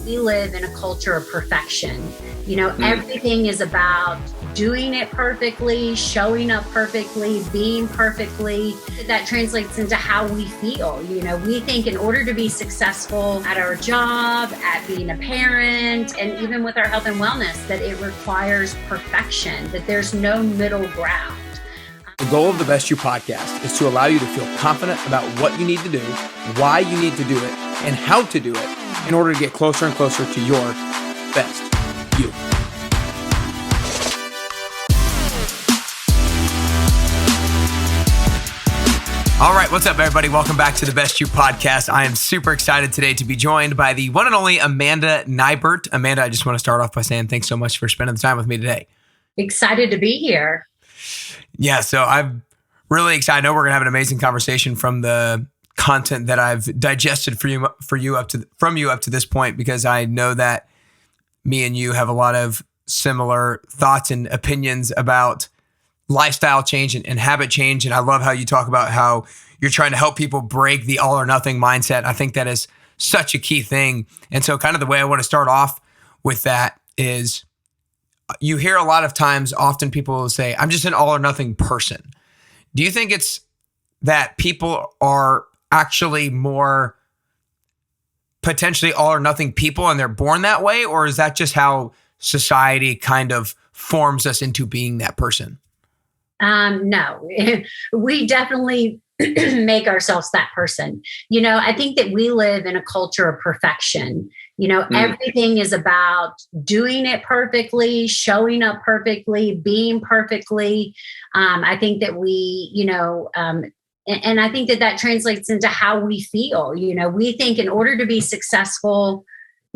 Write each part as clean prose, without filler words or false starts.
we live in a culture of perfection. Everything is about doing it perfectly, showing up perfectly, being perfectly. That translates into how we feel. We think in order to be successful at our job, at being a parent, and even with our health and wellness, that it requires perfection, that there's no middle ground. The goal of the Best You podcast is to allow you to feel confident about what you need to do, why you need to do it, and how to do it in order to get closer and closer to your best you. All right, what's up, everybody? Welcome back to the Best You podcast. I am super excited today to be joined by the one and only Amanda Nighbert. Amanda, I just want to start off by saying thanks so much for spending the time with me today. Excited to be here. Yeah, so I'm really excited. I know we're gonna have an amazing conversation from the content that I've digested from you up to this point, because I know that me and you have a lot of similar thoughts and opinions about lifestyle change and habit change. And I love how you talk about how you're trying to help people break the all or nothing mindset. I think that is such a key thing. And so kind of the way I want to start off with that is, you hear a lot of times, often people will say, I'm just an all or nothing person. Do you think it's that people are actually more potentially all or nothing people and they're born that way? Or is that just how society kind of forms us into being that person? No, we definitely make ourselves that person. I think that we live in a culture of perfection. Everything is about doing it perfectly, showing up perfectly, being perfectly. I think that and I think that translates into how we feel. We think in order to be successful,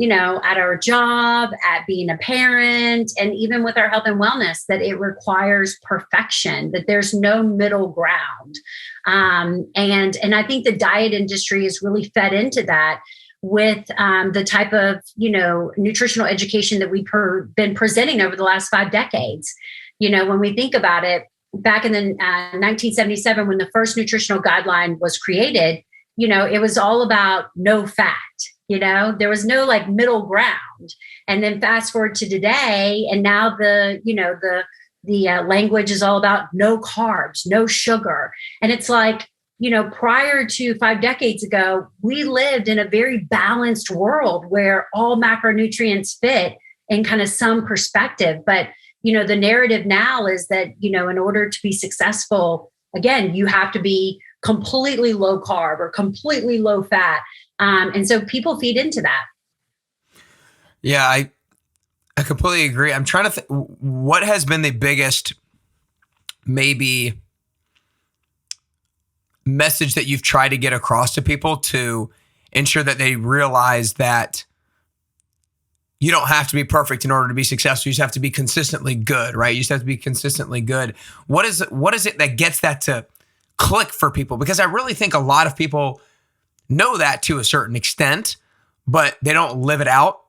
at our job, at being a parent, and even with our health and wellness, that it requires perfection, that there's no middle ground. And I think the diet industry is really fed into that with the type of, nutritional education that we've been presenting over the last 5 decades. When we think about it, back in the 1977, when the first nutritional guideline was created, it was all about no fat. There was no middle ground. And then fast forward to today, and now the language is all about no carbs, no sugar. And it's prior to 5 decades ago, we lived in a very balanced world where all macronutrients fit in kind of some perspective. But, the narrative now is that, in order to be successful, again, you have to be completely low carb or completely low fat. And so people feed into that. Yeah, I completely agree. I'm trying to think, what has been the biggest maybe message that you've tried to get across to people to ensure that they realize that you don't have to be perfect in order to be successful. You just have to be consistently good, right? You just have to be consistently good. What is it that gets that to click for people? Because I really think a lot of people know that to a certain extent, but they don't live it out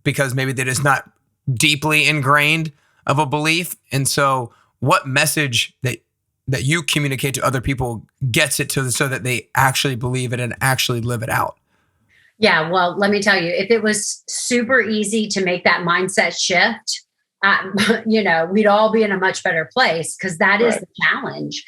because maybe that is not deeply ingrained of a belief. And so what message that you communicate to other people gets it to so that they actually believe it and actually live it out? Yeah, well, let me tell you, if it was super easy to make that mindset shift, we'd all be in a much better place, because that is the challenge.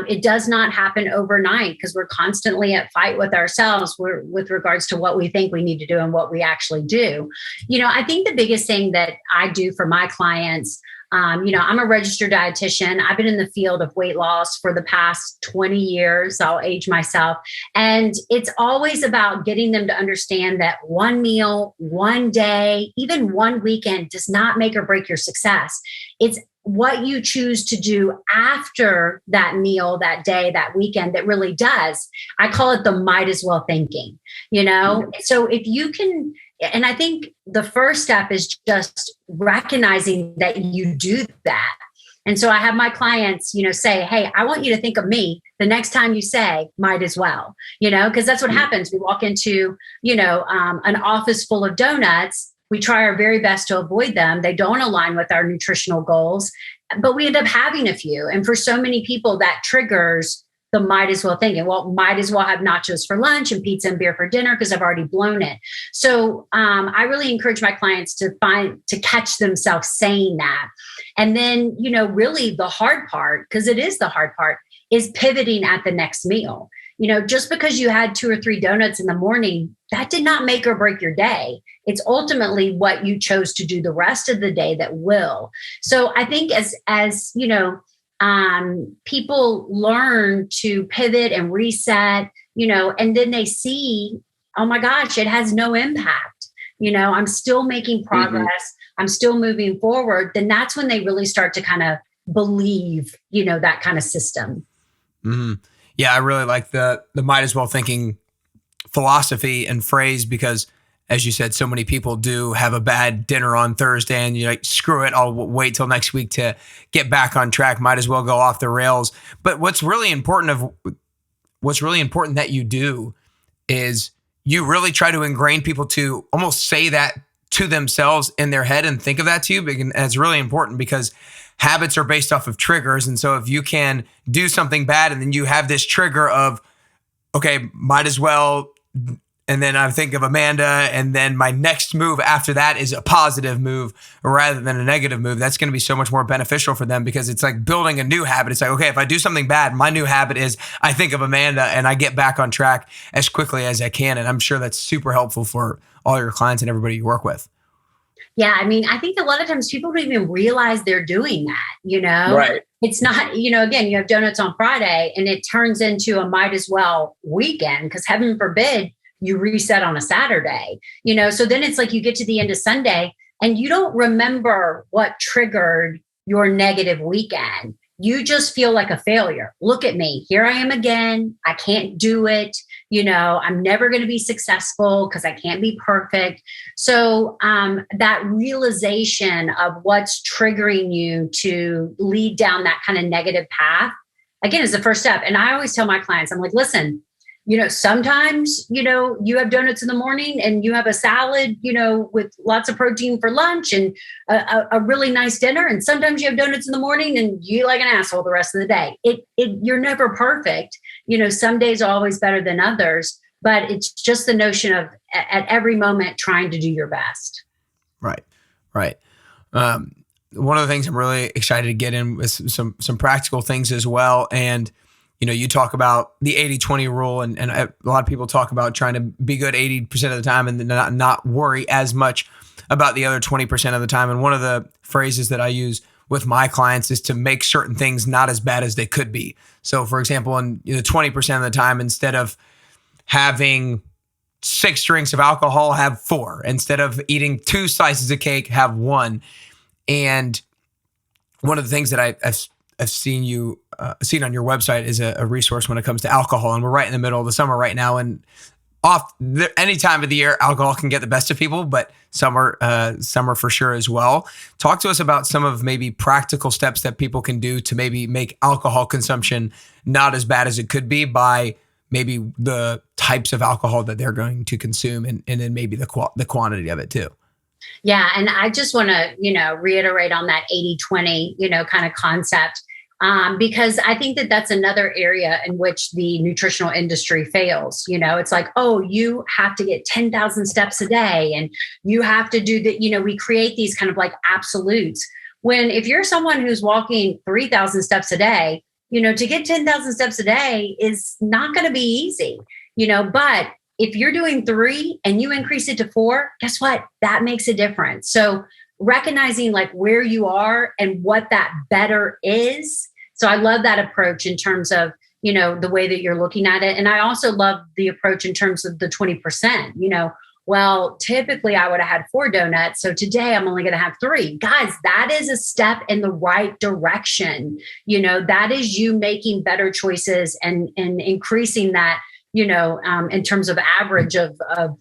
It does not happen overnight, because we're constantly at fight with ourselves with regards to what we think we need to do and what we actually do. I think the biggest thing that I do for my clients, I'm a registered dietitian. I've been in the field of weight loss for the past 20 years. I'll age myself. And it's always about getting them to understand that one meal, one day, even one weekend does not make or break your success. It's what you choose to do after that meal, that day, that weekend that really does. I call it the might as well thinking, So if you can, and I think the first step is just recognizing that you do that. And so I have my clients, say, hey, I want you to think of me the next time you say might as well, because that's what happens. We walk into, an office full of donuts. We try our very best to avoid them. They don't align with our nutritional goals, but we end up having a few. And for so many people, that triggers the might as well thinking. Well, might as well have nachos for lunch and pizza and beer for dinner because I've already blown it. So I really encourage my clients to catch themselves saying that. And then, really the hard part, because it is the hard part, is pivoting at the next meal. Just because you had 2 or 3 donuts in the morning, that did not make or break your day. It's ultimately what you chose to do the rest of the day that will. So I think as people learn to pivot and reset, and then they see, oh my gosh, it has no impact. I'm still making progress. Mm-hmm. I'm still moving forward. Then that's when they really start to kind of believe, that kind of system. Mm-hmm. Yeah, I really like the might as well thinking philosophy and phrase because, as you said, so many people do have a bad dinner on Thursday and you're like, screw it, I'll wait till next week to get back on track. Might as well go off the rails. But what's really important that you do is you really try to ingrain people to almost say that to themselves in their head and think of that to you. And it's really important because habits are based off of triggers. And so if you can do something bad and then you have this trigger of, okay, might as well, and then I think of Amanda, and then my next move after that is a positive move rather than a negative move, that's going to be so much more beneficial for them because it's like building a new habit. It's like, okay, if I do something bad, my new habit is I think of Amanda and I get back on track as quickly as I can. And I'm sure that's super helpful for all your clients and everybody you work with. Yeah. I mean, I think a lot of times people don't even realize they're doing that, Right. It's not, again, you have donuts on Friday and it turns into a might as well weekend because heaven forbid you reset on a Saturday, so then it's like you get to the end of Sunday and you don't remember what triggered your negative weekend. You just feel like a failure. Look at me. Here I am again. I can't do it. I'm never going to be successful because I can't be perfect. So that realization of what's triggering you to lead down that kind of negative path, again, is the first step. And I always tell my clients, I'm like, listen, sometimes, you have donuts in the morning and you have a salad, with lots of protein for lunch and a really nice dinner. And sometimes you have donuts in the morning and you like an asshole the rest of the day. You're never perfect. Some days are always better than others, but it's just the notion of at every moment trying to do your best. Right. Right. One of the things I'm really excited to get in with some practical things as well. And you talk about the 80-20 rule and a lot of people talk about trying to be good 80% of the time and then not worry as much about the other 20% of the time. And one of the phrases that I use with my clients is to make certain things not as bad as they could be. So for example, in 20% of the time, instead of having 6 drinks of alcohol, have 4. Instead of eating 2 slices of cake, have 1. And one of the things that I've seen on your website is a resource when it comes to alcohol. And we're right in the middle of the summer right now. And any time of the year, alcohol can get the best of people, but summer for sure as well. Talk to us about some of maybe practical steps that people can do to maybe make alcohol consumption not as bad as it could be by maybe the types of alcohol that they're going to consume and then maybe the quantity of it too. Yeah. And I just want to, reiterate on that 80-20, kind of concept, because I think that that's another area in which the nutritional industry fails. It's like, oh, you have to get 10,000 steps a day and you have to do that. We create these kind of like absolutes when if you're someone who's walking 3,000 steps a day, to get 10,000 steps a day is not going to be easy, but if you're doing 3 and you increase it to 4, guess what? That makes a difference. So recognizing like where you are and what that better is. So I love that approach in terms of, the way that you're looking at it. And I also love the approach in terms of the 20%, well, typically I would have had 4 donuts. So today I'm only going to have 3. Guys, that is a step in the right direction. That is you making better choices and increasing that, in terms of average of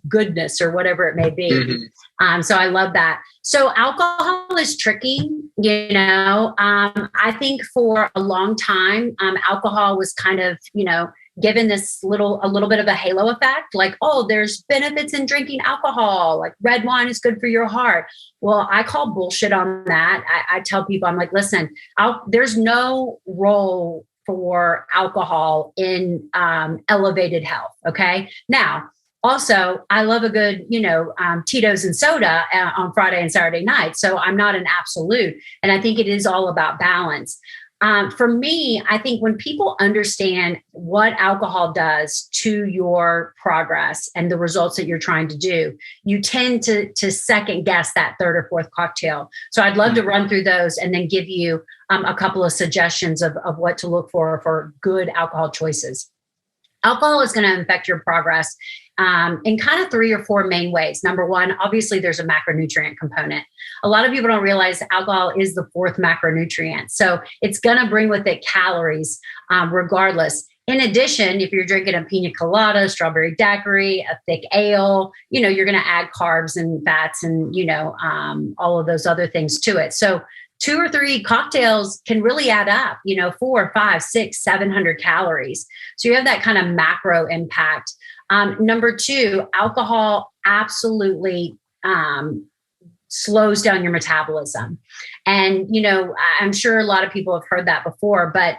goodness or whatever it may be. Mm-hmm. So I love that. So alcohol is tricky, I think for a long time, alcohol was kind of, given a little bit of a halo effect, like, oh, there's benefits in drinking alcohol, like red wine is good for your heart. Well, I call bullshit on that. I tell people, I'm like, listen, there's no role for alcohol in elevated health. Okay. Now, also, I love a good, Tito's and soda on Friday and Saturday night. So I'm not an absolute. And I think it is all about balance. For me, I think when people understand what alcohol does to your progress and the results that you're trying to do, you tend to second guess that third or fourth cocktail. So I'd love to run through those and then give you a couple of suggestions of what to look for good alcohol choices. Alcohol is going to affect your progress in kind of 3 or 4 main ways. Number one, obviously, there's a macronutrient component. A lot of people don't realize alcohol is the 4th macronutrient. So it's going to bring with it calories regardless. In addition, if you're drinking a pina colada, strawberry daiquiri, a thick ale, you're going to add carbs and fats and, all of those other things to it. So 2 or 3 cocktails can really add up, 4, 5, 6, 700 calories. So you have that kind of macro impact. Number 2, alcohol absolutely slows down your metabolism. And, I'm sure a lot of people have heard that before, but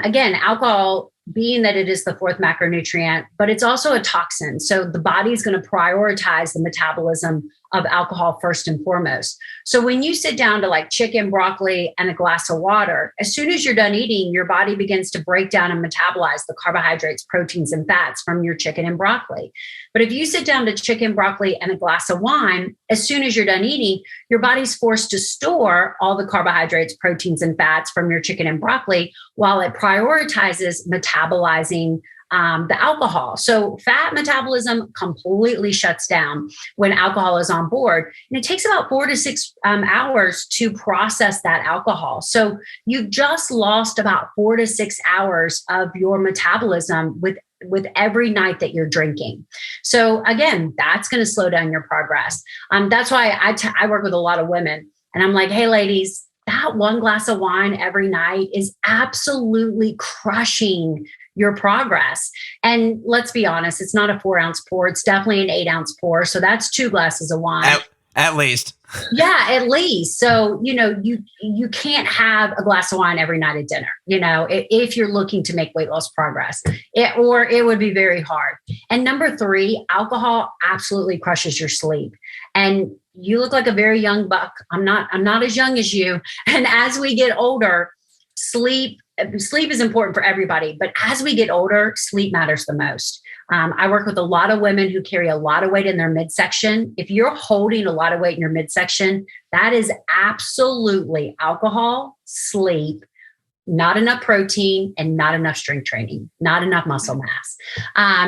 again, alcohol, being that it is the 4th macronutrient, but it's also a toxin. So the body is going to prioritize the metabolism of alcohol first and foremost. So when you sit down to like chicken, broccoli, and a glass of water, as soon as you're done eating, your body begins to break down and metabolize the carbohydrates, proteins, and fats from your chicken and broccoli. But if you sit down to chicken, broccoli, and a glass of wine, as soon as you're done eating, your body's forced to store all the carbohydrates, proteins, and fats from your chicken and broccoli while it prioritizes metabolizing the alcohol. So fat metabolism completely shuts down when alcohol is on board. And it takes about 4 to 6 hours to process that alcohol. So you've just lost about 4 to 6 hours of your metabolism with every night that you're drinking. So again, that's going to slow down your progress. That's why I work with a lot of women and I'm like, hey, ladies, that 1 glass of wine every night is absolutely crushing your progress. And let's be honest, it's not a 4-ounce pour. It's definitely an 8-ounce pour. So that's 2 glasses of wine. At least. Yeah, at least. So, you can't have a glass of wine every night at dinner, if you're looking to make weight loss progress, or it would be very hard. And number 3, alcohol absolutely crushes your sleep. And you look like a very young buck. I'm not as young as you. And as we get older, sleep is important for everybody, but as we get older, sleep matters the most. I work with a lot of women who carry a lot of weight in their midsection. If you're holding a lot of weight in your midsection, that is absolutely alcohol, sleep, not enough protein, and not enough strength training, not enough muscle mass.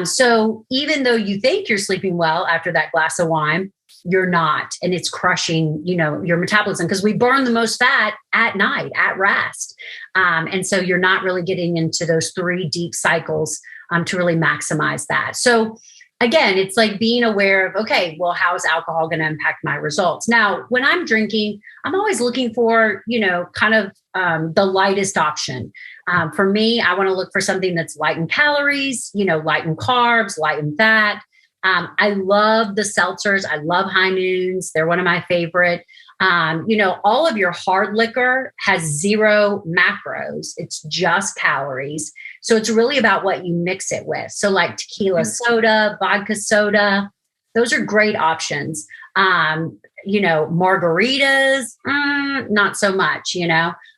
So even though you think you're sleeping well after that glass of wine, you're not. And it's crushing, your metabolism because we burn the most fat at night, at rest. And so you're not really getting into those 3 deep cycles to really maximize that. So again, it's like being aware of, okay, well, how is alcohol going to impact my results? Now, when I'm drinking, I'm always looking for, kind of the lightest option. For me, I want to look for something that's light in calories, light in carbs, light in fat. I love the seltzers. I love High Noons. They're one of my favorite. All of your hard liquor has 0 macros. It's just calories. So it's really about what you mix it with. So like tequila soda, vodka soda, those are great options. Margaritas, not so much,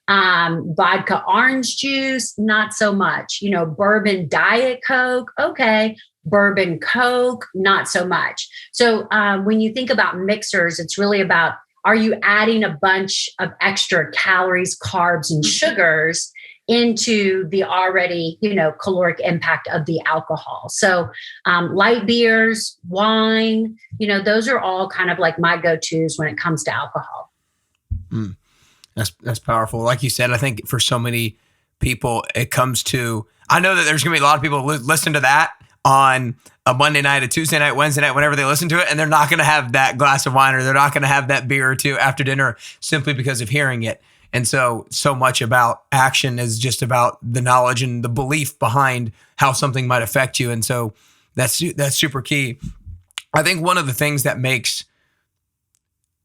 vodka orange juice, not so much, bourbon diet Coke. Okay. Bourbon Coke, not so much. So when you think about mixers, it's really about, are you adding a bunch of extra calories, carbs, and sugars into the already, caloric impact of the alcohol? So light beers, wine, those are all kind of like my go-tos when it comes to alcohol. That's powerful. Like you said, I think for so many people, it comes to, I know that there's going to be a lot of people who listen to that on a Monday night, a Tuesday night, Wednesday night, whenever they listen to it, and they're not going to have that glass of wine or they're not going to have that beer or 2 after dinner simply because of hearing it. And so much about action is just about the knowledge and the belief behind how something might affect you. And so that's super key. I think one of the things that makes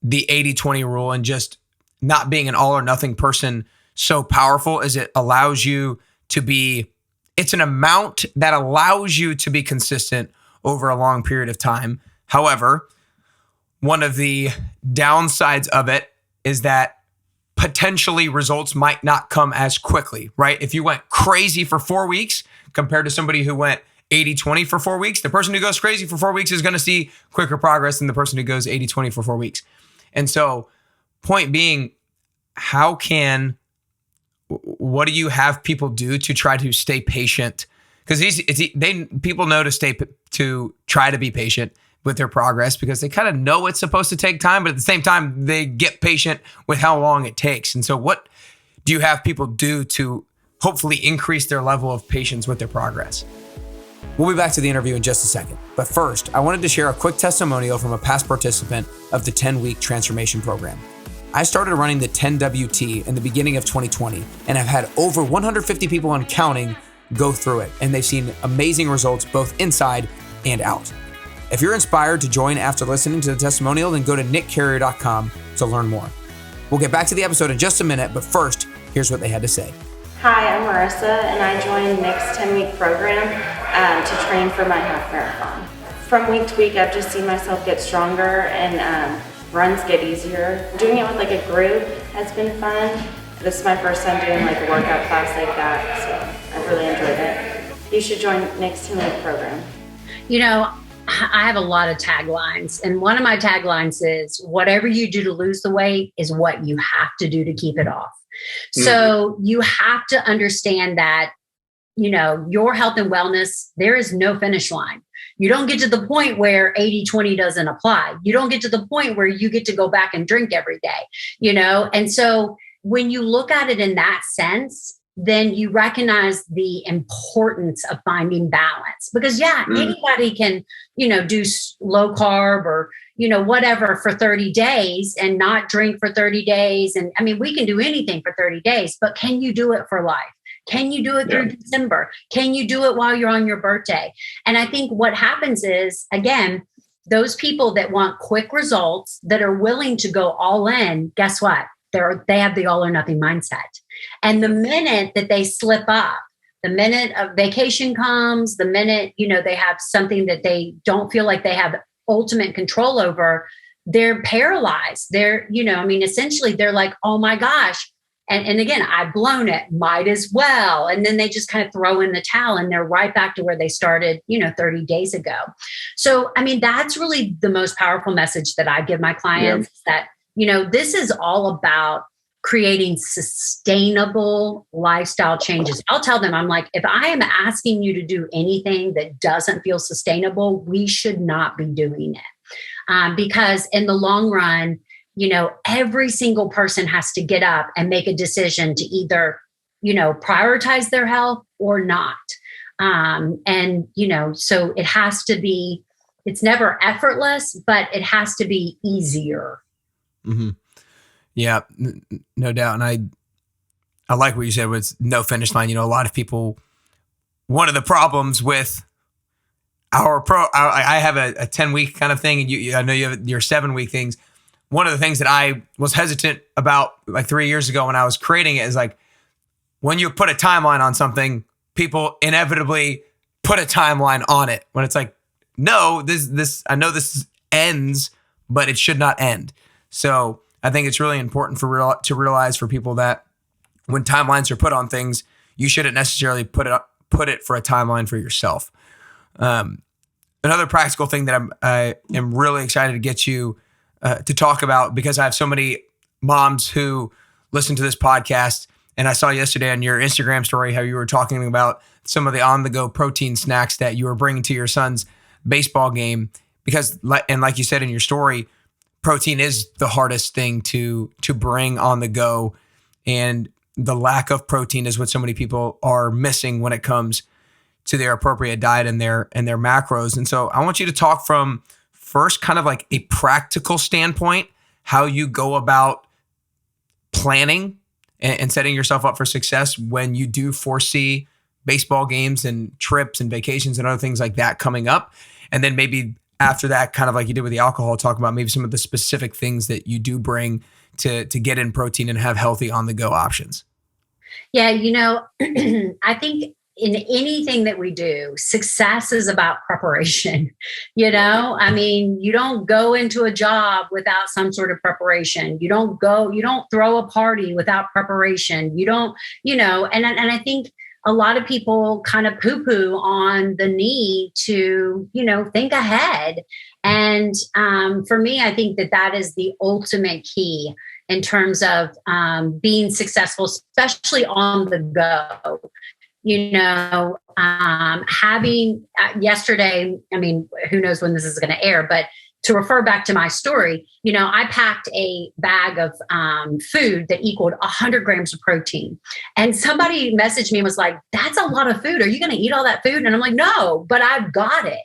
the 80-20 rule and just not being an all or nothing person so powerful is it allows you it's an amount that allows you to be consistent over a long period of time. However, one of the downsides of it is that potentially results might not come as quickly, right? If you went crazy for 4 weeks compared to somebody who went 80-20 for 4 weeks, the person who goes crazy for 4 weeks is going to see quicker progress than the person who goes 80-20 for 4 weeks. And so, point being, what do you have people do to try to stay patient? Because people know to try to be patient with their progress because they kind of know it's supposed to take time, but at the same time, they get patient with how long it takes. And so what do you have people do to hopefully increase their level of patience with their progress? We'll be back to the interview in just a second. But first, I wanted to share a quick testimonial from a past participant of the 10-week transformation program. I started running the 10WT in the beginning of 2020, and I've had over 150 people and counting go through it, and they've seen amazing results both inside and out. If you're inspired to join after listening to the testimonial, then go to nickcarrier.com to learn more. We'll get back to the episode in just a minute, but first, here's what they had to say. Hi, I'm Marissa, and I joined Nick's 10-week program to train for my half marathon. From week to week, I've just seen myself get stronger and runs get easier. Doing it with like a group has been fun. This is my first time doing like a workout class like that, so I've really enjoyed it. You should join Nick's 10-week program. You know, I have a lot of taglines, and one of my taglines is whatever you do to lose the weight is what you have to do to keep it off. So you have to understand that, you know, your health and wellness, there is no finish line. You don't get to the point where 80-20 doesn't apply. You don't get to the point where you get to go back and drink every day, you know? And so when you look at it in that sense, then you recognize the importance of finding balance because anybody can, you know, do low carb or, you know, whatever for 30 days and not drink for 30 days. And I mean, we can do anything for 30 days, but can you do it for life? Can you do it through December? Can you do it while you're on your birthday? And I think what happens is, again, those people that want quick results that are willing to go all in, guess what? They have the all or nothing mindset. And the minute that they slip up, the minute a vacation comes, the minute, you know, they have something that they don't feel like they have ultimate control over, they're paralyzed. They're, you know, I mean, essentially they're like, oh my gosh. And again, I've blown it, might as well. And then they just kind of throw in the towel and they're right back to where they started, you know, 30 days ago. So, I mean, that's really the most powerful message that I give my clients that, you know, this is all about creating sustainable lifestyle changes. I'll tell them, I'm like, if I am asking you to do anything that doesn't feel sustainable, we should not be doing it. Because in the long run, you know, every single person has to get up and make a decision to either, you know, prioritize their health or not. And, you know, so it has to be, it's never effortless, but it has to be easier. Mm-hmm. Yeah, no doubt. And I like what you said with no finish line. You know, a lot of people, one of the problems with I have a 10-week kind of thing, and I know you have your 7-week things. One of the things that I was hesitant about like 3 years ago when I was creating it is like, when you put a timeline on something, people inevitably put a timeline on it when it's like, no, this I know this ends, but it should not end. So I think it's really important to realize for people that when timelines are put on things, you shouldn't necessarily put it for a timeline for yourself. Another practical thing that I am really excited to get you to talk about, because I have so many moms who listen to this podcast, and I saw yesterday on your Instagram story how you were talking about some of the on-the-go protein snacks that you were bringing to your son's baseball game, because, and like you said in your story, protein is the hardest thing to bring on the go, and the lack of protein is what so many people are missing when it comes to their appropriate diet and their macros. And so I want you to talk from first kind of like a practical standpoint, how you go about planning and setting yourself up for success when you do foresee baseball games and trips and vacations and other things like that coming up. And then maybe after that, kind of like you did with the alcohol, talk about maybe some of the specific things that you do bring to get in protein and have healthy on-the-go options. Yeah, I think in anything that we do, success is about preparation. I mean, you don't go into a job without some sort of preparation. You don't throw a party without preparation. You don't, and I think a lot of people kind of poo-poo on the need to, think ahead. And for me, I think that is the ultimate key in terms of being successful, especially on the go. Having yesterday, I mean, who knows when this is going to air, but to refer back to my story, I packed a bag of food that equaled 100 grams of protein. And somebody messaged me and was like, that's a lot of food. Are you going to eat all that food? And I'm like, no, but I've got it.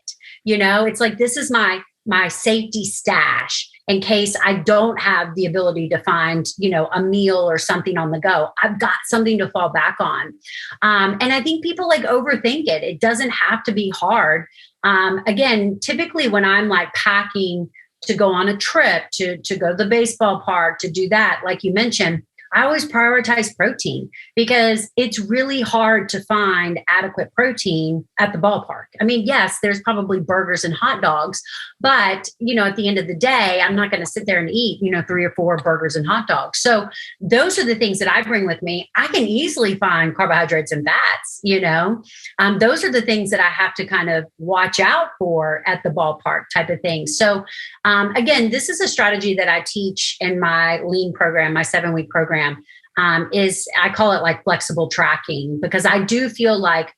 It's like, this is my safety stash in case I don't have the ability to find, a meal or something on the go. I've got something to fall back on. And I think people overthink it. It doesn't have to be hard. Again, typically when I'm packing to go on a trip, to go to the baseball park, to do that, like you mentioned, I always prioritize protein because it's really hard to find adequate protein at the ballpark. I mean, yes, there's probably burgers and hot dogs, but, at the end of the day, I'm not going to sit there and eat, 3 or 4 burgers and hot dogs. So those are the things that I bring with me. I can easily find carbohydrates and fats, those are the things that I have to kind of watch out for at the ballpark type of thing. So again, this is a strategy that I teach in my lean program, my 7-week program. Is I call it flexible tracking, because I do feel like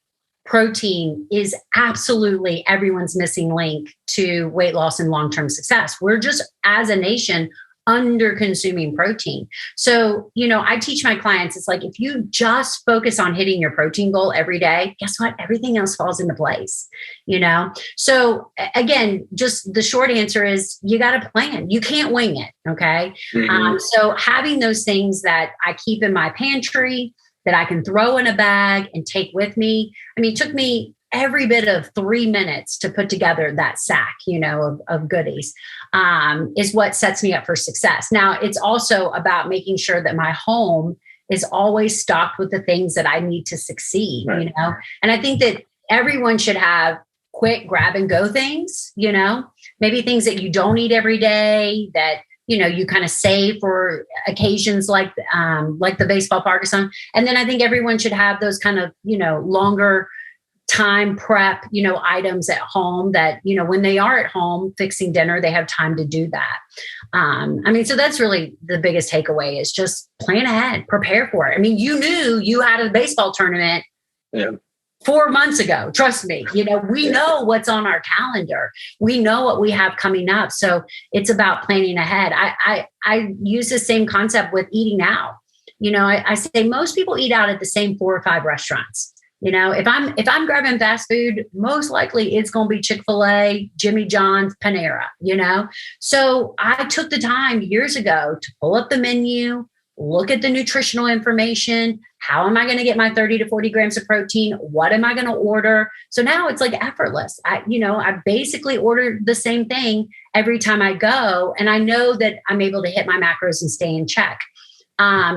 protein is absolutely everyone's missing link to weight loss and long-term success. We're just, as a nation, under consuming protein. So, I teach my clients, it's like, if you just focus on hitting your protein goal every day, guess what? Everything else falls into place, So again, just the short answer is you got to plan. You can't wing it. Okay. Mm-hmm. So having those things that I keep in my pantry that I can throw in a bag and take with me. I mean, it took me every bit of 3 minutes to put together that sack, of goodies, is what sets me up for success. Now, it's also about making sure that my home is always stocked with the things that I need to succeed, right. And I think that everyone should have quick grab and go things, maybe things that you don't eat every day that, you kind of save for occasions like the baseball park or something. And then I think everyone should have those kind of, longer time prep, items at home that, when they are at home fixing dinner, they have time to do that. So that's really the biggest takeaway is just plan ahead, prepare for it. I mean, you knew you had a baseball tournament 4 months ago. Trust me, we know what's on our calendar. We know what we have coming up. So it's about planning ahead. I use the same concept with eating out. I say most people eat out at the same 4 or 5 restaurants. If I'm grabbing fast food, most likely it's going to be Chick-fil-A, Jimmy John's, Panera, So I took the time years ago to pull up the menu, look at the nutritional information. How am I going to get my 30 to 40 grams of protein? What am I going to order? So now it's effortless. I basically order the same thing every time I go. And I know that I'm able to hit my macros and stay in check.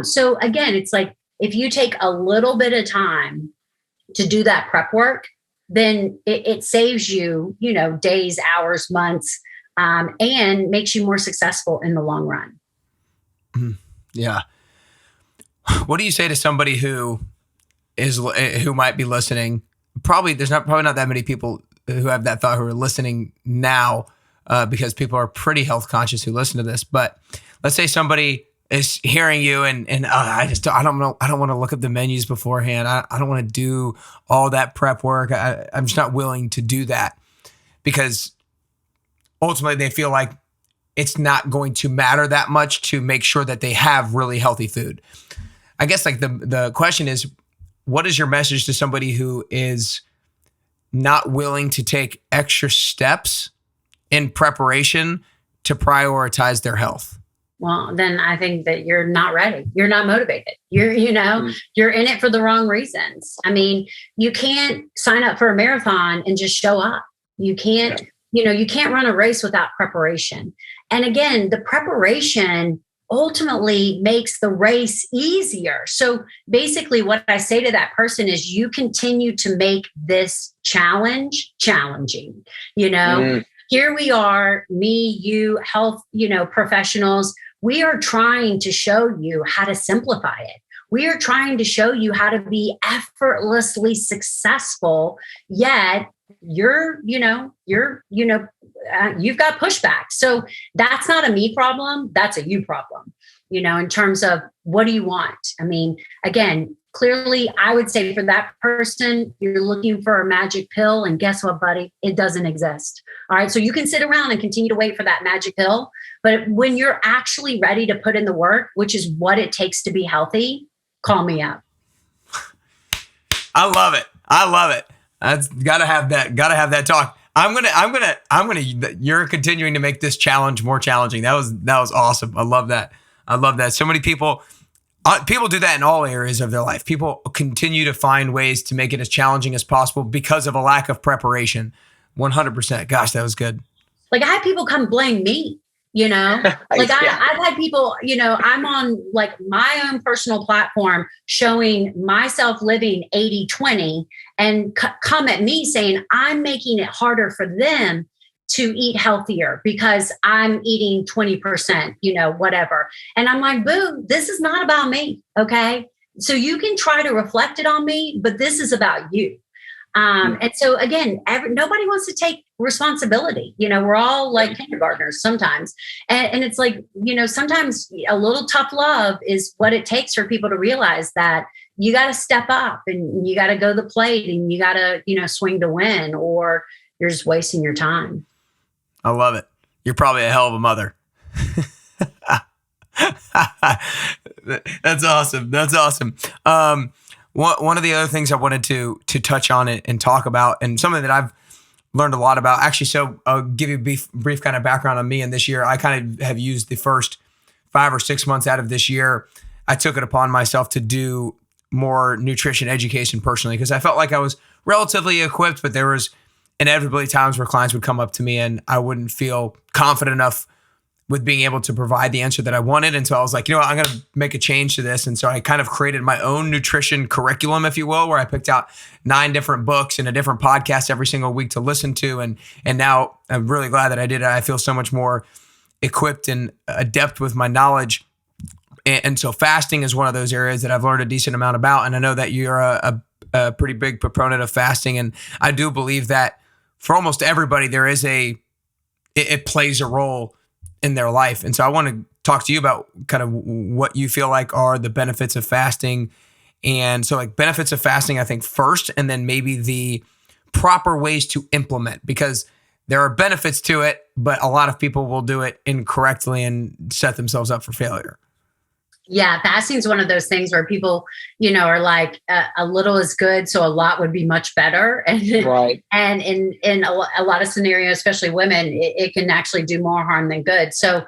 So again, it's if you take a little bit of time to do that prep work, then it saves you, days, hours, months, and makes you more successful in the long run. Yeah. What do you say to somebody who might be listening? Probably not that many people who have that thought who are listening now, because people are pretty health conscious who listen to this. But let's say somebody is hearing you and I don't know. I don't want to look up the menus beforehand. I don't want to do all that prep work. I'm just not willing to do that because ultimately they feel like it's not going to matter that much to make sure that they have really healthy food. I guess the question is, what is your message to somebody who is not willing to take extra steps in preparation to prioritize their health? Well, then I think that you're not ready. You're not motivated. You're in it for the wrong reasons. I mean, you can't sign up for a marathon and just show up. You can't, you can't run a race without preparation. And again, the preparation ultimately makes the race easier. So basically what I say to that person is you continue to make this challenge challenging. Here we are, me, you, health, professionals. We are trying to show you how to simplify it. We are trying to show you how to be effortlessly successful, yet you've got pushback. So that's not a me problem. That's a you problem, in terms of what do you want? I mean, again, clearly I would say for that person, you're looking for a magic pill, and guess what, buddy? It doesn't exist. All right. So you can sit around and continue to wait for that magic pill. But when you're actually ready to put in the work, which is what it takes to be healthy, call me up. I love it. That's gotta have that talk. You're continuing to make this challenge more challenging. That was awesome. I love that. So many people do that in all areas of their life. People continue to find ways to make it as challenging as possible because of a lack of preparation. 100%. Gosh, that was good. Like I had people come blame me. I've had people, I'm on like my own personal platform showing myself living 80-20 and come at me saying I'm making it harder for them to eat healthier because I'm eating 20%, whatever. And I'm like, boo, this is not about me. Okay. So you can try to reflect it on me, but this is about you. And so again, nobody wants to take responsibility. We're all like kindergartners sometimes. And it's like, sometimes a little tough love is what it takes for people to realize that you got to step up and you got to go to the plate and you got to, swing to win, or you're just wasting your time. I love it. You're probably a hell of a mother. That's awesome. One of the other things I wanted to touch on it and talk about, and something that I've learned a lot about, actually, so I'll give you a brief kind of background on me. And this year, I kind of have used the first 5 or 6 months out of this year. I took it upon myself to do more nutrition education personally, because I felt like I was relatively equipped, but there was inevitably times where clients would come up to me and I wouldn't feel confident enough with being able to provide the answer that I wanted. And so I was like, I'm going to make a change to this. And so I kind of created my own nutrition curriculum, if you will, where I picked out 9 different books and a different podcast every single week to listen to. And now I'm really glad that I did it. I feel so much more equipped and adept with my knowledge. And so fasting is one of those areas that I've learned a decent amount about. And I know that you're a pretty big proponent of fasting. And I do believe that for almost everybody, it plays a role in their life. And so I want to talk to you about kind of what you feel like are the benefits of fasting. And so like benefits of fasting, I think first, and then maybe the proper ways to implement, because there are benefits to it, but a lot of people will do it incorrectly and set themselves up for failure. Yeah, fasting is one of those things where people, are like a little is good, so a lot would be much better. And right. And in a lot of scenarios, especially women, it can actually do more harm than good. So,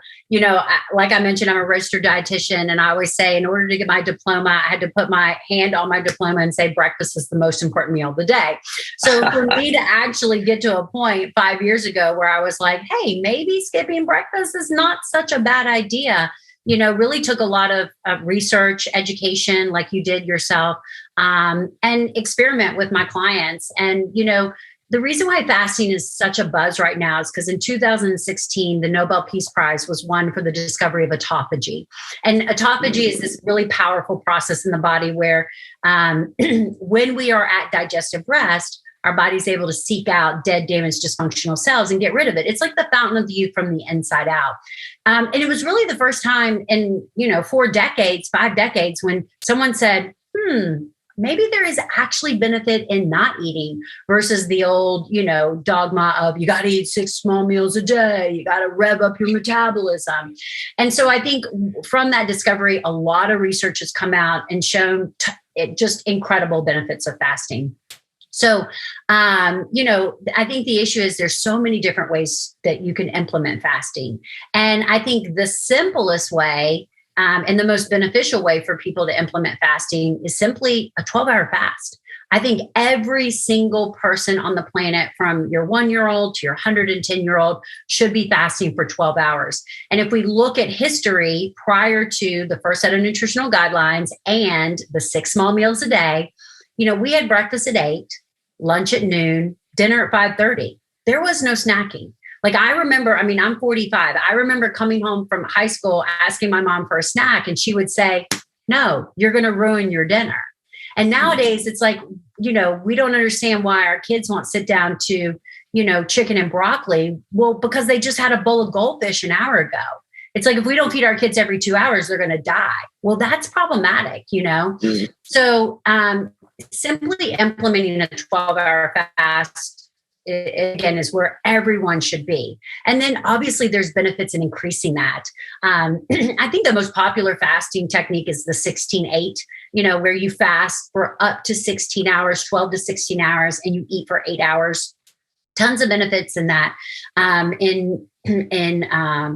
like I mentioned, I'm a registered dietitian, and I always say, in order to get my diploma, I had to put my hand on my diploma and say breakfast is the most important meal of the day. So for me to actually get to a point 5 years ago where I was like, hey, maybe skipping breakfast is not such a bad idea. Really took a lot of research, education, like you did yourself, and experiment with my clients. And, the reason why fasting is such a buzz right now is because in 2016, the Nobel Peace Prize was won for the discovery of autophagy. And autophagy is this really powerful process in the body where when we are at digestive rest, our body's able to seek out dead, damaged, dysfunctional cells and get rid of it. It's like the fountain of youth from the inside out. And it was really the first time in, 5 decades, when someone said, maybe there is actually benefit in not eating versus the old, dogma of you got to eat 6 small meals a day. You got to rev up your metabolism. And so I think from that discovery, a lot of research has come out and shown just incredible benefits of fasting. So, I think the issue is there's so many different ways that you can implement fasting. And I think the simplest way and the most beneficial way for people to implement fasting is simply a 12-hour fast. I think every single person on the planet, from your 1-year-old to your 110-year-old, should be fasting for 12 hours. And if we look at history prior to the first set of nutritional guidelines and the 6 small meals a day, we had breakfast at 8, lunch at noon, dinner at 5:30. There was no snacking. Like I remember, I'm 45. I remember coming home from high school, asking my mom for a snack, and she would say, no, you're going to ruin your dinner. And nowadays it's like, we don't understand why our kids won't sit down to, chicken and broccoli. Well, because they just had a bowl of goldfish an hour ago. It's like, if we don't feed our kids every 2 hours, they're going to die. Well, that's problematic, So simply implementing a 12-hour fast, again, is where everyone should be. And then obviously there's benefits in increasing that. I think the most popular fasting technique is the 16-8, where you fast for up to 16 hours, 12 to 16 hours, and you eat for 8 hours. Tons of benefits in that,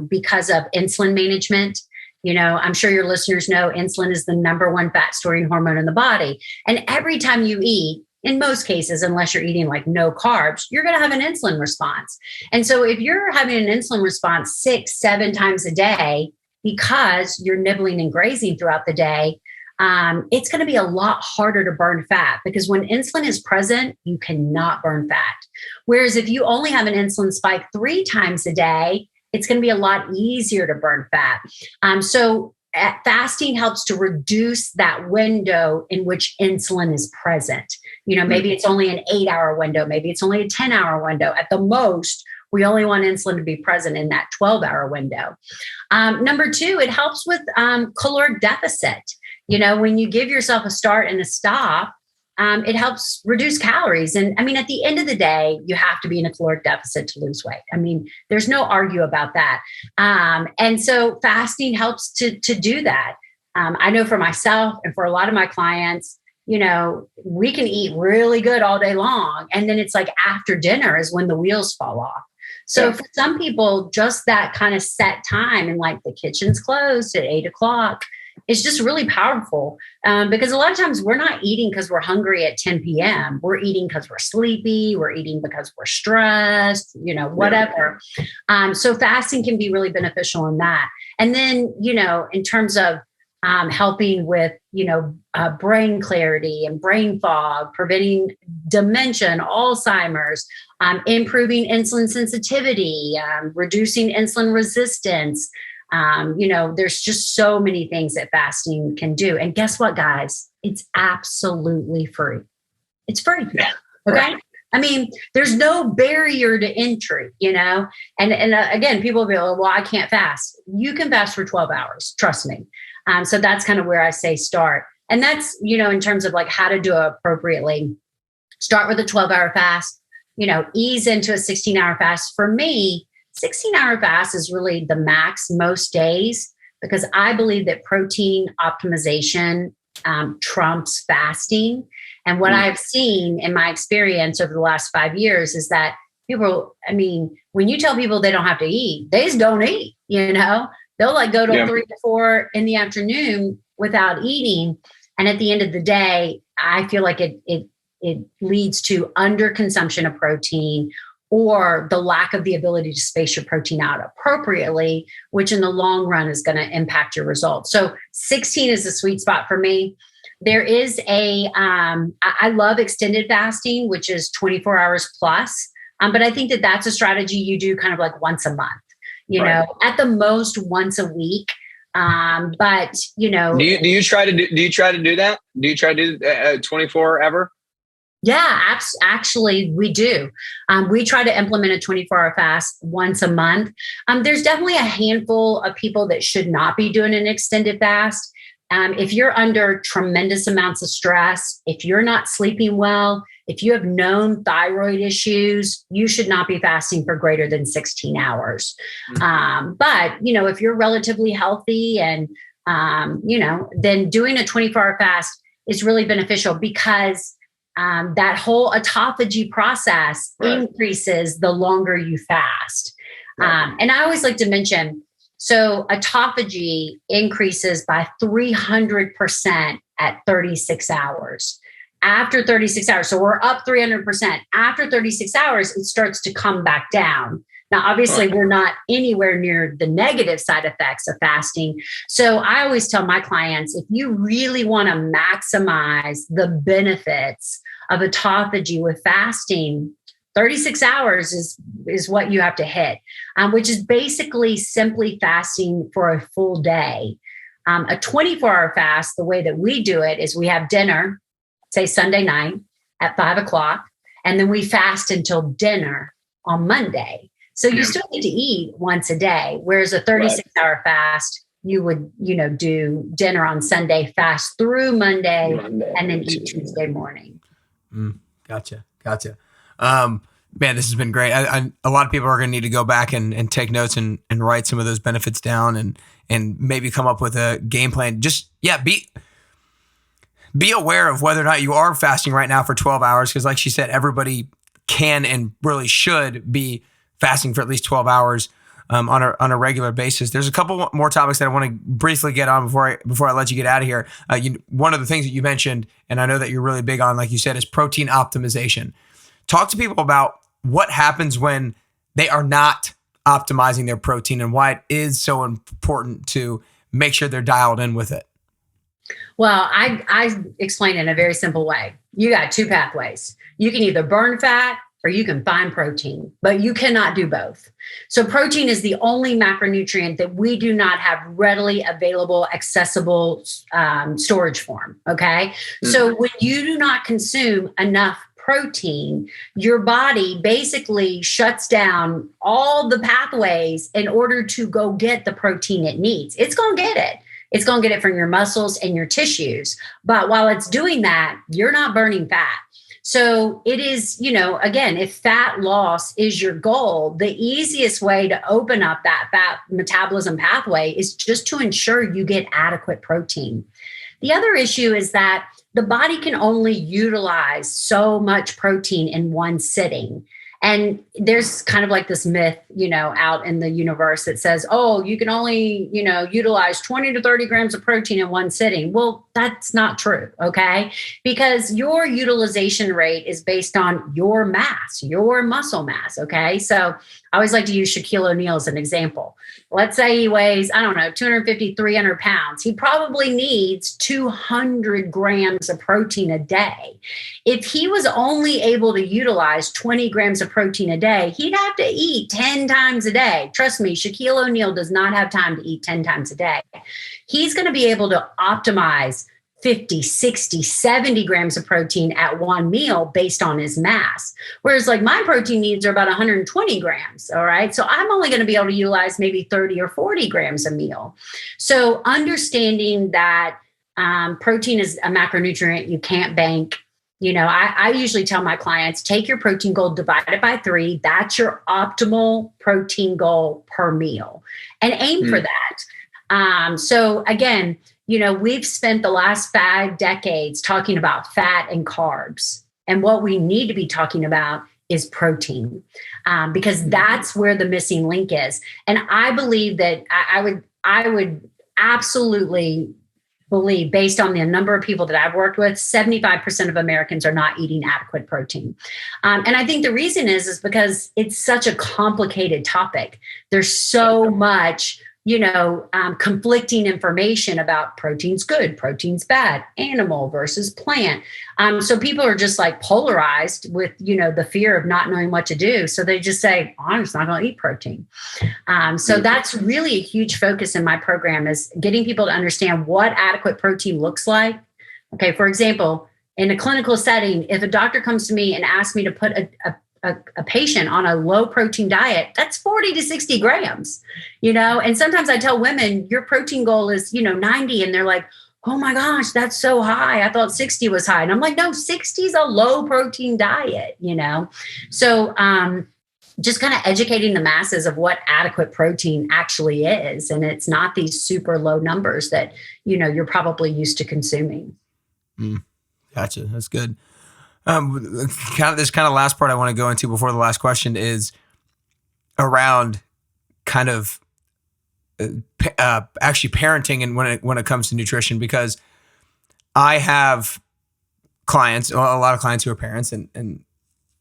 because of insulin management. I'm sure your listeners know insulin is the number 1 fat storing hormone in the body. And every time you eat, in most cases, unless you're eating like no carbs, you're going to have an insulin response. And so if you're having an insulin response 6-7 times a day because you're nibbling and grazing throughout the day, it's going to be a lot harder to burn fat, because when insulin is present, you cannot burn fat. Whereas if you only have an insulin spike 3 times a day, it's going to be a lot easier to burn fat. So fasting helps to reduce that window in which insulin is present. Maybe it's only an 8-hour window. Maybe it's only a 10-hour window. At the most, we only want insulin to be present in that 12-hour window. Number 2, it helps with caloric deficit. When you give yourself a start and a stop, it helps reduce calories. And at the end of the day, you have to be in a caloric deficit to lose weight. There's no argue about that. And so fasting helps to do that. I know for myself and for a lot of my clients, we can eat really good all day long. And then it's like after dinner is when the wheels fall off. So for some people, just that kind of set time, and like the kitchen's closed at 8 o'clock, it's just really powerful, because a lot of times we're not eating because we're hungry at 10 p.m. We're eating because we're sleepy. We're eating because we're stressed, whatever. So fasting can be really beneficial in that. And then, in terms of helping with, brain clarity and brain fog, preventing dementia and Alzheimer's, improving insulin sensitivity, reducing insulin resistance. There's just so many things that fasting can do. And guess what, guys? It's absolutely free. It's free. Yeah. Okay. Right. There's no barrier to entry, and again, people will be like, well, I can't fast. You can fast for 12 hours. Trust me. So that's kind of where I say start. And that's, in terms of like how to do it appropriately. Start with a 12-hour fast, ease into a 16-hour fast. For me, 16-hour fast is really the max most days, because I believe that protein optimization trumps fasting. And what I've seen in my experience over the last 5 years is that people, when you tell people they don't have to eat, they just don't eat, they'll like go to 3 to 4 in the afternoon without eating. And at the end of the day, I feel like it leads to underconsumption of protein, or the lack of the ability to space your protein out appropriately, which in the long run is going to impact your results. So 16 is the sweet spot for me. There is I love extended fasting, which is 24 hours plus. But I think that that's a strategy you do kind of like once a month, at the most once a week. But do you try to do that? Do you try to do 24 ever? Yeah, actually, we do. We try to implement a 24-hour fast once a month. There's definitely a handful of people that should not be doing an extended fast. If you're under tremendous amounts of stress, if you're not sleeping well, if you have known thyroid issues, you should not be fasting for greater than 16 hours. Mm-hmm. But, if you're relatively healthy and, then doing a 24-hour fast is really beneficial, because that whole autophagy process increases the longer you fast. And I always like to mention, so autophagy increases by 300% at 36 hours. After 36 hours, so we're up 300%. After 36 hours, it starts to come back down. Now, obviously, we're not anywhere near the negative side effects of fasting. So I always tell my clients, if you really want to maximize the benefits of autophagy with fasting, 36 hours is what you have to hit, which is basically simply fasting for a full day. A 24-hour fast, the way that we do it is we have dinner, say Sunday night at 5 o'clock, and then we fast until dinner on Monday. So you still need to eat once a day, whereas a 36-hour fast, you would, do dinner on Sunday, fast through Monday and then eat Tuesday morning. Gotcha. Man, this has been great. A lot of people are going to need to go back and take notes and write some of those benefits down and maybe come up with a game plan. Just, be aware of whether or not you are fasting right now for 12 hours. Because like she said, everybody can and really should be fasting for at least 12 hours on a regular basis. There's a couple more topics that I want to briefly get on before I let you get out of here. One of the things that you mentioned, and I know that you're really big on, like you said, is protein optimization. Talk to people about what happens when they are not optimizing their protein and why it is so important to make sure they're dialed in with it. Well, I explain it in a very simple way. You got two pathways. You can either burn fat or you can find protein, but you cannot do both. So protein is the only macronutrient that we do not have readily available, accessible storage form. Okay. Mm-hmm. So when you do not consume enough protein, your body basically shuts down all the pathways in order to go get the protein it needs. It's going to get it. It's going to get it from your muscles and your tissues. But while it's doing that, you're not burning fat. So it is, again, if fat loss is your goal, the easiest way to open up that fat metabolism pathway is just to ensure you get adequate protein. The other issue is that the body can only utilize so much protein in one sitting. And there's kind of like this myth, out in the universe that says, oh, you can only, utilize 20 to 30 grams of protein in one sitting. Well, that's not true. Okay. Because your utilization rate is based on your mass, your muscle mass. Okay. So I always like to use Shaquille O'Neal as an example. Let's say he weighs, 250, 300 pounds. He probably needs 200 grams of protein a day. If he was only able to utilize 20 grams of protein a day, he'd have to eat 10 times a day. Trust me, Shaquille O'Neal does not have time to eat 10 times a day. He's going to be able to optimize 50, 60, 70 grams of protein at one meal based on his mass. Whereas like my protein needs are about 120 grams. All right. So I'm only going to be able to utilize maybe 30 or 40 grams a meal. So understanding that protein is a macronutrient you can't bank. I usually tell my clients, take your protein goal, divide it by 3. That's your optimal protein goal per meal and aim for that. So again, we've spent the last 5 decades talking about fat and carbs. And what we need to be talking about is protein, because that's where the missing link is. And I believe that I would absolutely believe, based on the number of people that I've worked with, 75% of Americans are not eating adequate protein. And I think the reason is because it's such a complicated topic. There's so much conflicting information about protein's good, protein's bad, animal versus plant. So people are just like polarized with, the fear of not knowing what to do. So they just say, I'm just not going to eat protein. So that's really a huge focus in my program, is getting people to understand what adequate protein looks like. Okay. For example, in a clinical setting, if a doctor comes to me and asks me to put a patient on a low protein diet, that's 40 to 60 grams, and sometimes I tell women your protein goal is, 90. And they're like, oh my gosh, that's so high. I thought 60 was high. And I'm like, no, 60 is a low protein diet, So just kind of educating the masses of what adequate protein actually is. And it's not these super low numbers that, you're probably used to consuming. Gotcha. That's good. This kind of last part I want to go into before the last question is around kind of actually parenting and when it comes to nutrition, because I have clients, a lot of clients who are parents, and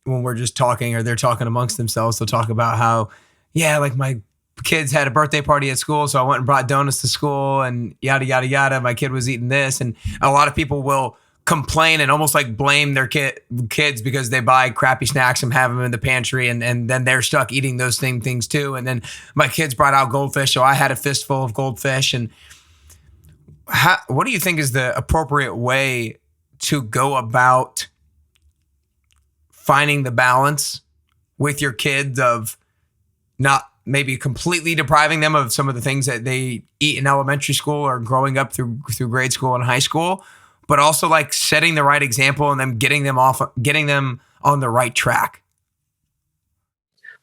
when we're just talking or they're talking amongst themselves, they'll talk about how, yeah, like my kids had a birthday party at school, so I went and brought donuts to school and yada, yada, yada. My kid was eating this. And a lot of people will complain and almost like blame their kids because they buy crappy snacks and have them in the pantry, and then they're stuck eating those same things too. And then my kids brought out goldfish, so I had a fistful of goldfish. And what do you think is the appropriate way to go about finding the balance with your kids of not maybe completely depriving them of some of the things that they eat in elementary school or growing up through grade school and high school, but also like setting the right example and then getting them on the right track?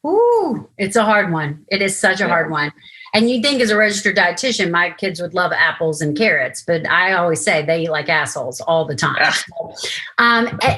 Ooh, it's a hard one. It is such a hard one. And you'd think as a registered dietitian, my kids would love apples and carrots, but I always say they eat like assholes all the time.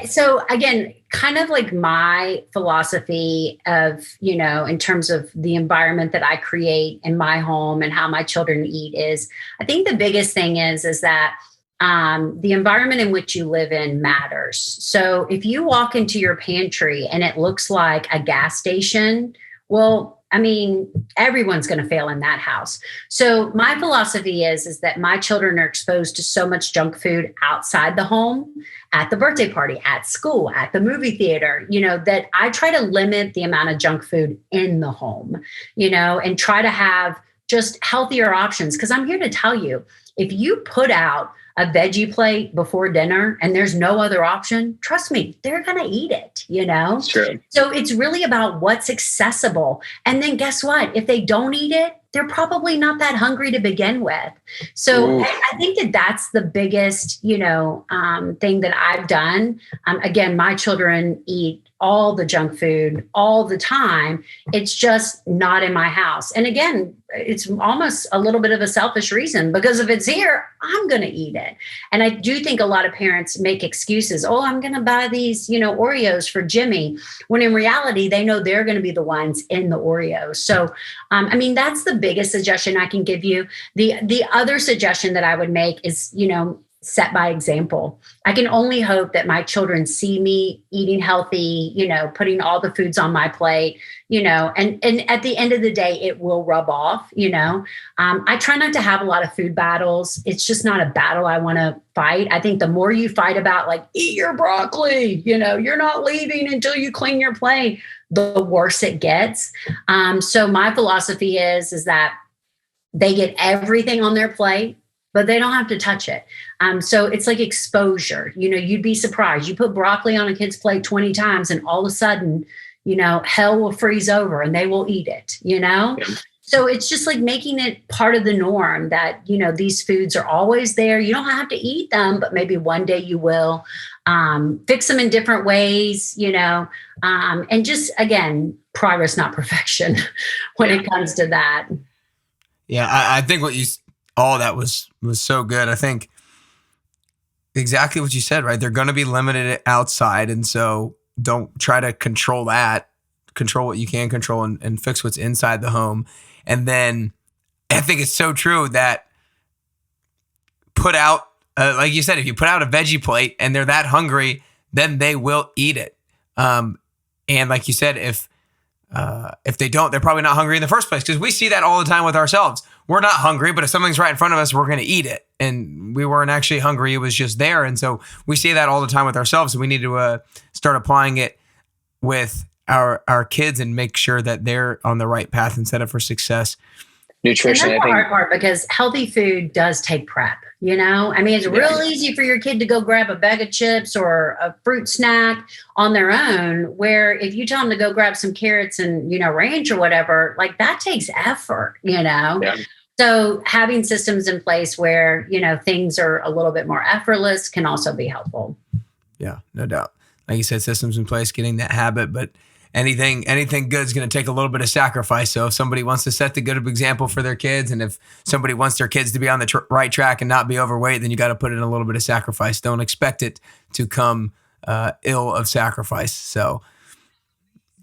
So again, kind of like my philosophy of, in terms of the environment that I create in my home and how my children eat is, I think the biggest thing is that the environment in which you live in matters. So if you walk into your pantry and it looks like a gas station, well, I mean, everyone's going to fail in that house. So my philosophy is that my children are exposed to so much junk food outside the home, at the birthday party, at school, at the movie theater, that I try to limit the amount of junk food in the home, and try to have just healthier options. Because I'm here to tell you, if you put out a veggie plate before dinner and there's no other option, trust me, they're going to eat it, It's true. So it's really about what's accessible. And then guess what? If they don't eat it, they're probably not that hungry to begin with. So I think that that's the biggest, thing that I've done. Again, my children eat all the junk food all the time. It's just not in my house. And again, it's almost a little bit of a selfish reason, because if it's here, I'm going to eat it. And I do think a lot of parents make excuses. Oh, I'm going to buy these, Oreos for Jimmy, when in reality, they know they're going to be the ones in the Oreos. So, that's the biggest suggestion I can give you. The other suggestion that I would make is, set by example. I can only hope that my children see me eating healthy, putting all the foods on my plate, and at the end of the day, it will rub off, I try not to have a lot of food battles. It's just not a battle I want to fight. I think the more you fight about like, eat your broccoli, you're not leaving until you clean your plate, the worse it gets. So my philosophy is that they get everything on their plate, but they don't have to touch it. So it's like exposure. You'd be surprised. You put broccoli on a kid's plate 20 times and all of a sudden, hell will freeze over and they will eat it, Yeah. So it's just like making it part of the norm that, these foods are always there. You don't have to eat them, but maybe one day you will. Fix them in different ways, and just, again, progress, not perfection when it comes to that. Yeah, I think all that was so good. I think exactly what you said, right? They're going to be limited outside. And so don't try to control that. Control what you can control and fix what's inside the home. And then I think it's so true that put out, like you said, if you put out a veggie plate and they're that hungry, then they will eat it. And like you said, if they don't, they're probably not hungry in the first place, because we see that all the time with ourselves. We're not hungry, but if something's right in front of us, we're going to eat it. And we weren't actually hungry. It was just there. And so we see that all the time with ourselves. And we need to start applying it with our kids and make sure that they're on the right path and set up for success. Nutrition. And that's the hard part, because healthy food does take prep. It's real easy for your kid to go grab a bag of chips or a fruit snack on their own, where if you tell them to go grab some carrots and, ranch or whatever, like that takes effort, Yeah. So having systems in place where, things are a little bit more effortless can also be helpful. Yeah, no doubt. Like you said, systems in place, getting that habit, but anything good is going to take a little bit of sacrifice. So if somebody wants to set the good example for their kids, and if somebody wants their kids to be on the right track and not be overweight, then you got to put in a little bit of sacrifice. Don't expect it to come ill of sacrifice. So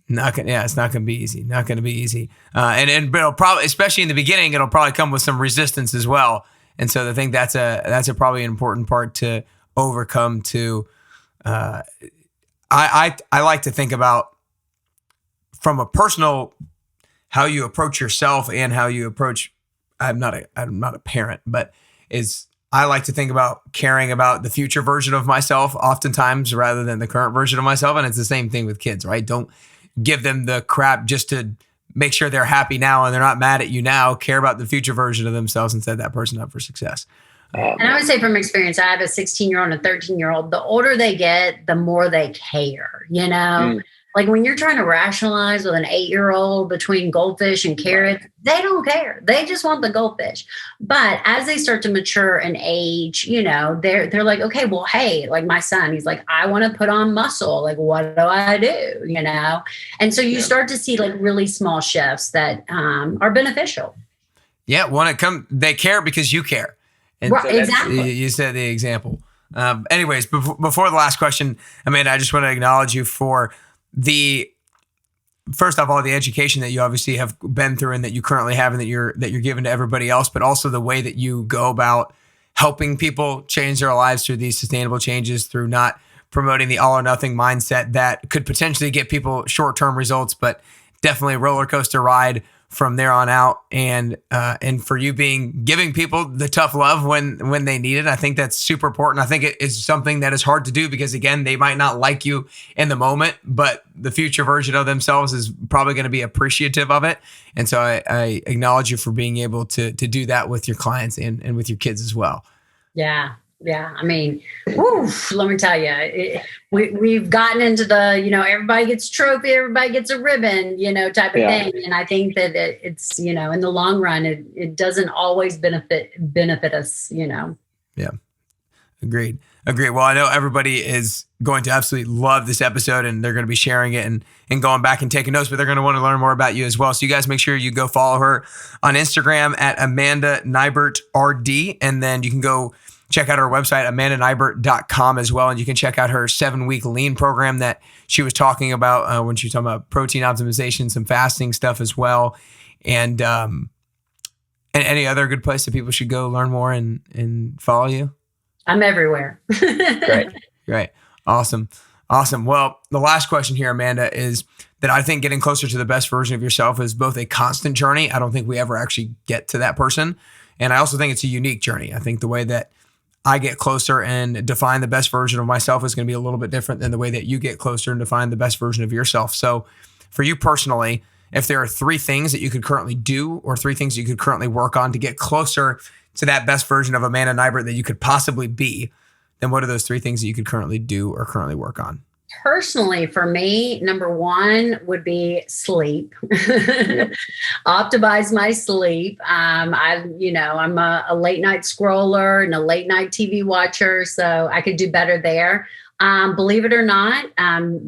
it's not going to be easy. Not going to be easy. But it'll probably, especially in the beginning, it'll probably come with some resistance as well. And so I think that's a probably an important part to overcome to I like to think about from a personal, how you approach yourself and how you approach, I'm not a parent, but I like to think about caring about the future version of myself oftentimes rather than the current version of myself. And it's the same thing with kids, right? Don't give them the crap just to make sure they're happy now and they're not mad at you now. Care about the future version of themselves and set that person up for success. And I would say from experience, I have a 16-year-old and a 13-year-old. The older they get, the more they care, you know? Like when you're trying to rationalize with an 8-year-old between goldfish and carrots, they don't care. They just want the goldfish. But as they start to mature and age, you know, they're like, okay, well, hey, like my son, he's like, I want to put on muscle. Like, what do I do? You know? And so you start to see like really small shifts that are beneficial. Yeah. They care because you care. And right, exactly. You said the example. Anyways, before the last question, Amanda, I just want to acknowledge you for first off, all the education that you obviously have been through and that you currently have and that you're giving to everybody else, but also the way that you go about helping people change their lives through these sustainable changes, through not promoting the all or nothing mindset that could potentially get people short-term results, but definitely a roller coaster ride from there on out. And for you giving people the tough love when they need it. I think that's super important. I think it is something that is hard to do because again, they might not like you in the moment, but the future version of themselves is probably going to be appreciative of it. And so I acknowledge you for being able to do that with your clients and with your kids as well. Yeah. Yeah. I mean, let me tell you, we've gotten into the, you know, everybody gets a trophy, everybody gets a ribbon, you know, type of thing. And I think that it's, you know, in the long run, it doesn't always benefit us, you know? Yeah. Agreed. Well, I know everybody is going to absolutely love this episode and they're going to be sharing it and going back and taking notes, but they're going to want to learn more about you as well. So you guys make sure you go follow her on Instagram at Amanda Nighbert RD. And then you can go check out her website, amandanighbert.com as well. And you can check out her 7-week lean program that she was talking about when she was talking about protein optimization, some fasting stuff as well. And any other good place that people should go learn more and follow you? I'm everywhere. Great. Awesome. Well, the last question here, Amanda, is that I think getting closer to the best version of yourself is both a constant journey. I don't think we ever actually get to that person. And I also think it's a unique journey. I think the way that I get closer and define the best version of myself is going to be a little bit different than the way that you get closer and define the best version of yourself. So for you personally, if there are 3 things that you could currently do or 3 things you could currently work on to get closer to that best version of Amanda Nighbert that you could possibly be, then what are those 3 things that you could currently do or currently work on? Personally, for me, number 1 would be sleep. Optimize my sleep. I'm a late night scroller and a late night TV watcher, so I could do better there. Believe it or not,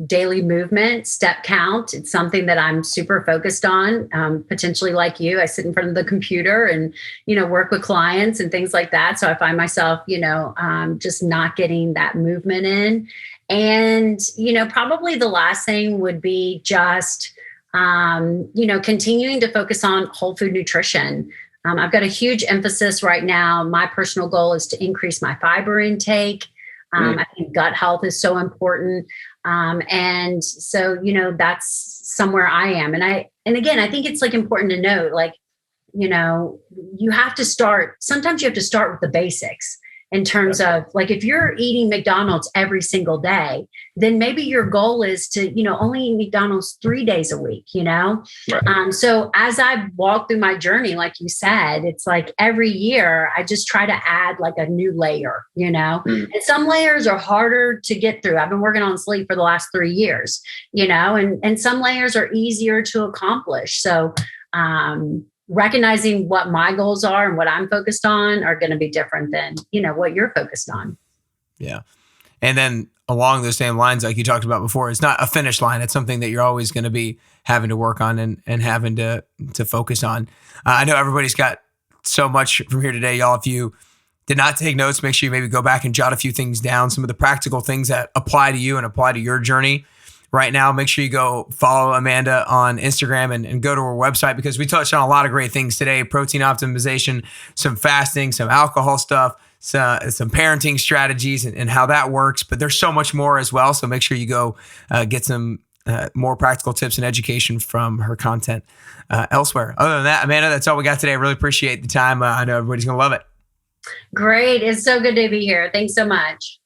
daily movement, step count, it's something that I'm super focused on. Potentially like you, I sit in front of the computer and, you know, work with clients and things like that. So I find myself, you know, just not getting that movement in. And, you know, probably the last thing would be just, you know, continuing to focus on whole food nutrition. I've got a huge emphasis right now. My personal goal is to increase my fiber intake. I think gut health is so important. And so, you know, that's somewhere I am. And again, I think it's like important to note, like, you know, sometimes you have to start with the basics. In terms of like, if you're eating McDonald's every single day, then maybe your goal is to, you know, only eat McDonald's 3 days a week, you know? Right. So as I walk through my journey, like you said, it's like every year I just try to add like a new layer, you know, and some layers are harder to get through. I've been working on sleep for the last 3 years, you know, and some layers are easier to accomplish. So, recognizing what my goals are and what I'm focused on are going to be different than, you know, what you're focused on. Yeah. And then along those same lines, like you talked about before, it's not a finish line. It's something that you're always going to be having to work on and having to focus on. I know everybody's got so much from here today. Y'all, if you did not take notes, make sure you maybe go back and jot a few things down, some of the practical things that apply to you and apply to your journey. Right now, make sure you go follow Amanda on Instagram and go to her website because we touched on a lot of great things today. Protein optimization, some fasting, some alcohol stuff, some parenting strategies and how that works. But there's so much more as well. So make sure you go get some more practical tips and education from her content elsewhere. Other than that, Amanda, that's all we got today. I really appreciate the time. I know everybody's going to love it. Great. It's so good to be here. Thanks so much.